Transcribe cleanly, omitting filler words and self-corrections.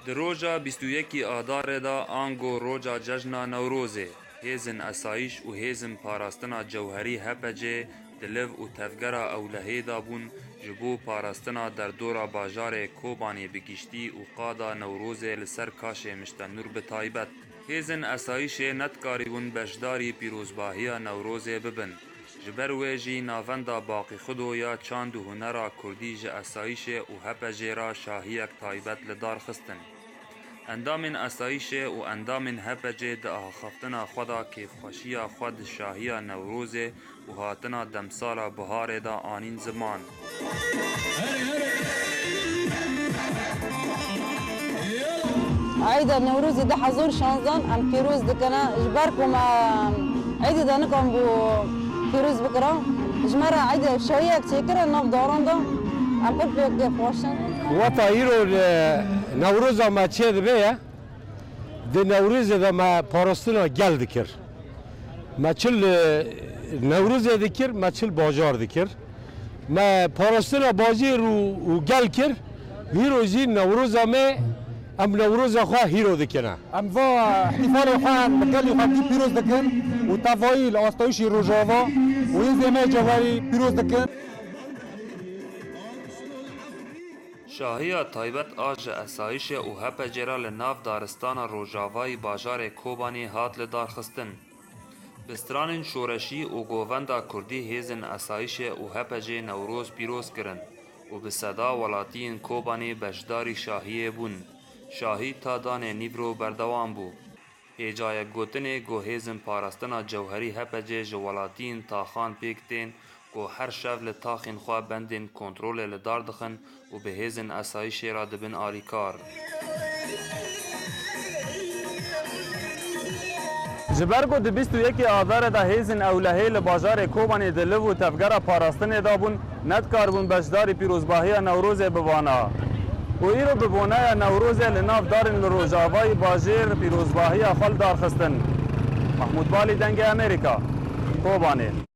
Di roja 21 Adarê da ango roja cejna Newrozê, hêzin esayîş û hêzin parastina cewherî HPC di liv û tevgera Ewlehê de bûn ji bo parastina derdora bajarê Kobanê bi giştî û qada Newrozê li ser kaşê Miştenûr bi taybet. Hêzin esayîşê netkarîbûn beşdarî pîrozbahiya Newrozê bibin. Ji ber wê jî navenda Baqîxudo ya çand û hunera Kurdî ji esayîşê û HPC ra şahiyek taybet li dar xistin. Endamên esayîşê û endamên HPC di axaftina xwe da kêfxweşiya xwe di şahiya Newrozê û hatina demsala biharê da anîn ziman. عيد النوروزي ده حضور شانزان ام فيروز دكنا جباركم عيد ده نكم بو فيروز بكره جمرة عيد شوية تشكر نوب دوران ده ام بيك فوشن وطا هيرو نوروز ما تشيد بيه ده نوروز ده ما باراستنا گل دکر ما چل نوروز دکر ما چل باجار دکر ما باراستنا بازی رو گل کر هيرو زي نوروز ما ام نوروز خواه هيرو دكنا ام فا احتفال خوان مقالي خوان دي بيروز دكن و تفايل آستایشی روجاوا و این زمه جواری پیروز دکن شاهیya taybet a ji esayîşê û HPC ra li nav daristana Rojavayê bajarê Kobanê hat li darxistin. Bi stranên şoreşî û govenda Kurdî hêzin esayîşê û HPC Newroz pîroz kirin û bi seda welatiyên Kobanê beşdarî şahiyê bûn. Şahî ta danê nîvro berdewam bû. Hêcayek gotinê got hêzin parastina cewherî HPC ji welatiyên taxan pêk tên got her şev li taxên xwe bendên kontrolê li dar dixin û bi hêzin esayîşê ra dibin alîkar. Ji ber ku di 21 Adarê da hêzin Ewlehê li bajarê Kobanê di liv û tevgera parastinê da bûn netkaribûn beşdarî pîrozbahiya Newrozê bivana. û îro bi boneya Newrozê li nav darên li Rojavayê bajêr pîrozbahiya xwe li darxistin. Mahmud Balî Dengê Amerîka, Kobanê.